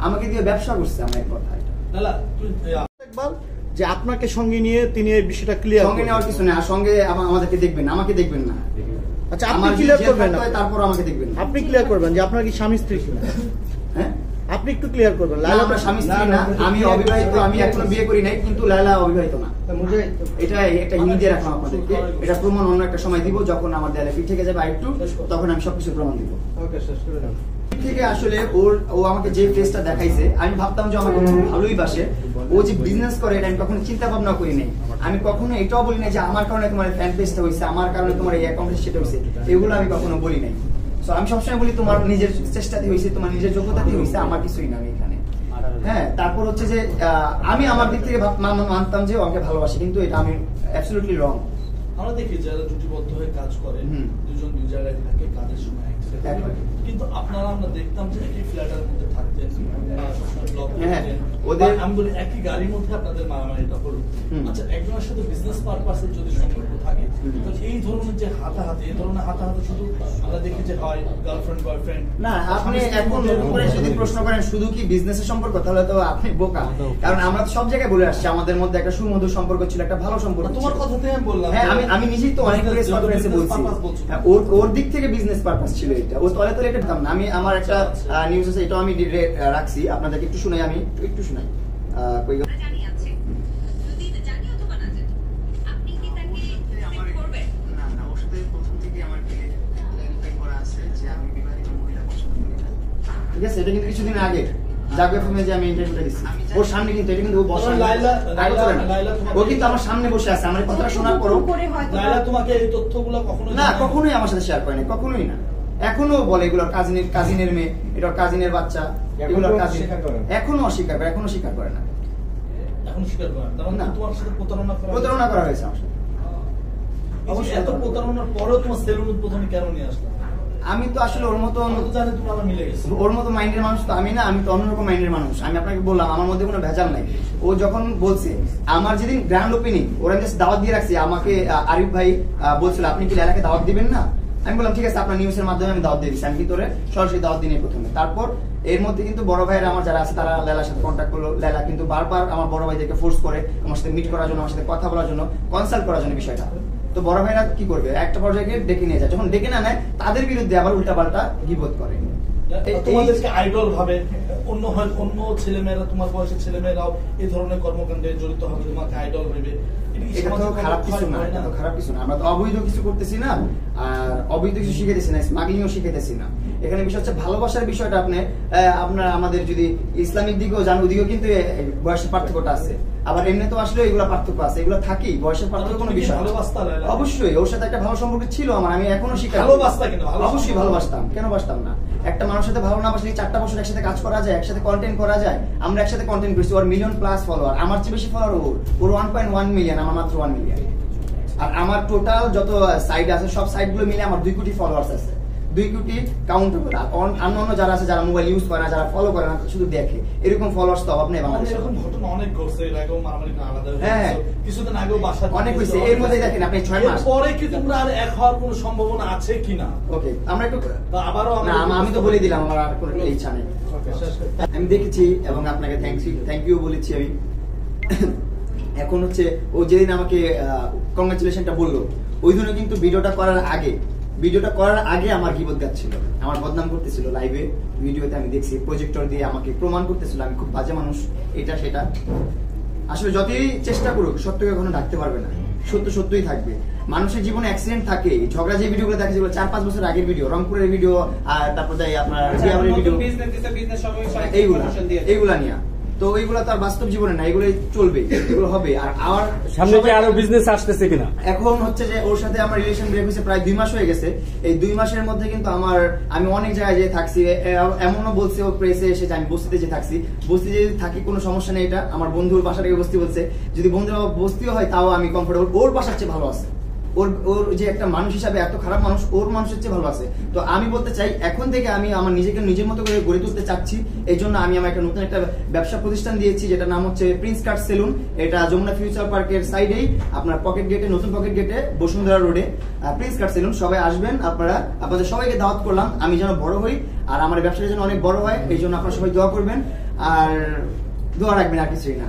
আমাকে দিয়ে ব্যবসা করছে। আমার এক কথা যে আপনাকে সঙ্গে নিয়ে তিনি এই বিষয়টা ক্লিয়ার সঙ্গে নেওয়ার কিছু নেই, আর সঙ্গে আমাদেরকে দেখবেন, আমাকে দেখবেন না। আচ্ছা, আপনি ক্লিয়ার করবেন না, তারপর আমাকে দেখবেন। আপনি ক্লিয়ার করবেন যে আপনার কি স্বামী স্ত্রী কিনা? হ্যাঁ, আপনি একটু ক্লিয়ার করবেন। লায়লা আমার স্বামী স্ত্রী না, আমি অবিবাহিত, আমি এখনো বিয়ে করি নাই, কিন্তু লায়লা অবিবাহিত না। এটা একটা হিন্দি রাখলাম আপনাদেরকে, এটা প্রমাণ অন্য একটা সময় দিব, যখন আমার দেয়ালে পিঠ থেকে যাবে আরেকটু, তখন আমি সবকিছু প্রমাণ দিব। থেকে আসলে ও আমাকে যে ফেসটা দেখাইছে, আমি ভাবতাম যে আমাকে ভালোই বাসে, ও যে বিজনেস করে এটা আমি কখনো চিন্তা ভাবনা করি নাই। আমি কখনো এটাও বলি নাই যে আমার কারণে তোমার ফ্যান পেজটা হয়েছে, আমার কারণে তোমার এই অ্যাকাউন্টে সেটা হয়েছে, এগুলো আমি কখনো বলি নাই। তো আমি সবসময় বলি তোমার নিজের চেষ্টাতে হয়েছে, তোমার নিজের যোগ্যতাতে হয়েছে, আমার কিছুই না এখানে। হ্যাঁ, তারপর হচ্ছে যে আমি আমার দিক থেকে মানতাম যে ওকে ভালোবাসি, কিন্তু এটা আমি অ্যাবসলিউটলি রং। আমরা দেখি যারা জুটিবদ্ধ হয়ে কাজ করে, দুজন দুই জায়গায় থাকে, কাজের সময় কিন্তু আপনারা আমরা দেখতাম যে একই ফ্ল্যাটের মধ্যে থাকতেন, আমি বলি একই গাড়ির মধ্যে আপনাদের মারামারিটা হলো। আচ্ছা, একজনের সাথে বিজনেস পারপাসের যদি সম্পর্ক থাকে, তো এই ধরনের যে হাতাহাতি, এই ধরনের হাতাহাতি শুধু আমরা দেখি যে হয় গার্লফ্রেন্ড বয়ফ্রেন্ড না। আপনি এখন নতুন করে যদি প্রশ্ন করেন শুধু কি বিজনেসের সম্পর্ক, তাহলে তো আপনি বোকা। কারণ আমরা তো সব জায়গায় বলে আসছি আমাদের মধ্যে একটা সুমধুর সম্পর্ক ছিল, একটা ভালো সম্পর্ক। তোমার কথাতে আমি বললাম, হ্যাঁ, আমি নিজেই তো অনেক প্রেস কনফারেন্সে বলছি, ওর দিক থেকে বিজনেস পারপাস ছিল এটা। ও তলে তলে এটা ভাবতাম না। আমি আমার একটা নিউজ আছে, এটাও আমি রাখছি, আপনাদেরকে একটু শুনাই। আমি একটু শুনাই। ঠিক আছে, এটা কিন্তু কিছুদিন আগে জাগো এফএমে যে আমি ইন্টারভিউটা দিচ্ছি, ওর সামনে কিন্তু এটা কিন্তু ও বসে, ও কিন্তু আমার সামনে বসে আছে। আমার কথাটা শোনার পরও লায়লা তোমাকে এই তথ্যগুলো কখনো না, কখনোই আমার সাথে শেয়ার করে না, কখনোই না। এখনো বলে এগুলো কাজিনের মেয়ে, এটা কাজিনের বাচ্চা, এগুলো কাজিন। এখনো অস্বীকার করে, এখনো স্বীকার করে না, এখন স্বীকার করে না। তোমার সাথে প্রতারণা করা হয়েছে আমার সাথে। অবশ্যই এত প্রতারণার পরেও তোমার সেলুন উদ্বোধনে কেন নিয়ে আসলো? আমি তো আসলে ওর মতো জানি তোমরা মিলে গেছো, ওর মতো মাইন্ডের মানুষ তো আমি না। আমি তো অন্যরকম মাইন্ডের মানুষ। আমি আপনাকে বললাম আমার মধ্যে কোনো ভেজাল নাই। ও যখন বলছে, আমার যেদিন গ্র্যান্ড ওপেনিং, ওরা জাস্ট দাওয়াত দিয়ে রাখছি, আমাকে আরিফ ভাই বলছিল আপনি কি লায়লাকে দাওয়াত দিবেন না? আমি বললাম ঠিক আছে, আপনার নিউজের মাধ্যমে আমি দাওয়াত দিয়ে দিচ্ছি। আমি কিন্তু সরাসরি দাওয়াত দিই প্রথমে। তারপর এর মধ্যে কিন্তু বড় ভাইয়েরা আমার যারা আছে, তারা লায়লার সাথে কন্ট্যাক্ট করলো। লায়লা কিন্তু বারবার আমার বড় ভাইদেরকে ফোর্স করে আমার সাথে মিট করার জন্য, আমার সাথে কথা বলার জন্য, কনসাল্ট করার জন্য বিষয়টা। তো বড় ভাইরা কি করবে, একটা পর্যায়ে ডেকে নিয়ে যায়। যখন ডেকে না নেয়, তাদের বিরুদ্ধে আবার উল্টাপাল্টা গিবত করে। তোমাদেরকে আইডল ভাবে অন্য ছেলেমেয়েরা, তোমার বয়সের ছেলেমেয়েরাও এই ধরনের কর্মকাণ্ডে জড়িত হবে, তোমাকে আইডল ভেবে। এটা তো খারাপ কিছু না, এটা তো খারাপ কিছু না। আমরা তো অবৈধ কিছু করতেছি না, আর অবৈধ কিছু শিখাইতেছি না, স্মাগলিংও শিখাইতেছি না। এখানে বিষয় হচ্ছে ভালোবাসার বিষয়টা। আপনার আমাদের যদি ইসলামিক দিকেও যান, ওদিকেও কিন্তু বয়সের পার্থক্যটা আছে। আবার এমনি তো আসলে এগুলো পার্থক্য আছে, এগুলো থাকেই, বয়সের পার্থক্য কোনো বিষয়। অবশ্যই ওর সাথে একটা ভালো সম্পর্ক ছিল আমার, আমি এখনো শিখি। অবশ্যই ভালোবাসতাম, কেন বাসতাম না? একটা মানুষের সাথে ভালো না বাসলে 4টা বছর একসাথে কাজ করা যায়, একসাথে কন্টেন্ট করা যায়। আমরা একসাথে কন্টেন্ট করছি, ওর মিলিয়ন প্লাস ফলোয়ার, আমার চেয়ে বেশি ফলোয়ার ওর 1.1 মিলিয়ন, আমার মাত্র 1 মিলিয়ন। আর আমার টোটাল যত সাইট আছে, সব সাইট গুলো মিলে আমার 2 কোটি ফলোয়ার্স আছে, 2 কোটি কাউন্টেবল। অন্য যারা আছে, যারা মোবাইল ইউজ করে না, যারা ফলো করে না, শুধু দেখে, এরকম ফলোয়ার্স তো অভাব নেই বাংলাদেশে। এরকম ঘটনা অনেক ঘটছে, এর আগেও মারামারি না আলাদা হয়েছে। হ্যাঁ, কিছুদিন আগেও বাসা অনেক হয়েছে। এর মধ্যে দেখেন আপনি 6 মাস পরে কি তোমরা আর এক হওয়ার কোনো সম্ভাবনা আছে কিনা? ওকে, আমরা একটু আবারও আমি তো বলে দিলাম আমার আর কোনো ইচ্ছা নেই। আমি দেখেছি এবং আপনাকে থ্যাংক ইউ বলেছি আমি। এখন হচ্ছে ও যেদিন আমাকে কংগ্রাচুলেশনটা বললো, ওই দিনে কিন্তু ভিডিওটা করার আগে আমার গিবত গাচ্ছিল, আমার বদনাম করতেছিল লাইভে, ভিডিওতে আমি দেখছি, প্রজেক্টর দিয়ে আমাকে প্রমাণ করতেছিল আমি খুব বাজে মানুষ, এটা সেটা। আসলে যতই চেষ্টা করুক, সত্যকে কখনো ঢাকতে পারবে না, সত্য সত্যই থাকবে। মানুষের জীবনে অ্যাক্সিডেন্ট থাকে, ঝগড়া যে ভিডিওগুলো দেখে, যেগুলো 4-5 বছর আগের ভিডিও, রংপুরের ভিডিও, আর তারপর যাই আপনার ভিডিও, এইগুলা নিয়ে। তো এইগুলা তো আর বাস্তব জীবনে না, এগুলোই চলবে, এগুলো হবে। আর আমার সামনে কি আরো বিজনেস আসতেছে কিনা? এখন হচ্ছে যে ওর সাথে আমার রিলেশন ব্রেক হয়েছে প্রায় 2 মাস হয়ে গেছে। এই 2 মাসের মধ্যে কিন্তু আমি অনেক জায়গায় যেয়ে থাকছি, এমনও বলছে ও প্রেসে এসে যে আমি বস্তিতে যে থাকছি, বস্তিতে যদি থাকি কোনো সমস্যা নেই। এটা আমার বন্ধুর বাসা থেকে বস্তি বলছে, যদি বন্ধুর বস্তিও হয় তাও আমি কমফোর্টেবল। ওর বাসার চেয়ে ভালো আছে, ওর যে একটা মানুষ হিসাবে এত খারাপ মানুষ, ওর মানুষের চেয়ে ভালো আছে। তো আমি বলতে চাই, এখন থেকে আমি আমার নিজেকে নিজের মতো করে গড়ে তুলতে চাচ্ছি। এই জন্য আমি আমার একটা নতুন একটা ব্যবসা প্রতিষ্ঠান দিয়েছি, যেটা নাম হচ্ছে প্রিন্স কাট সেলুন। এটা যমুনা ফিউচার পার্কের সাইডেই, আপনার পকেট গেটে, নতুন পকেট গেটে, বসুন্ধরা রোডে প্রিন্স কাট সেলুন। সবাই আসবেন, আপনাদের সবাইকে দাওয়াত করলাম। আমি যেন বড় হই, আর আমার এই ব্যবসাটা যেন অনেক বড় হয়, এই জন্য আপনারা সবাই দোয়া করবেন আর দোয়া রাখবেন, আর কিছুই না।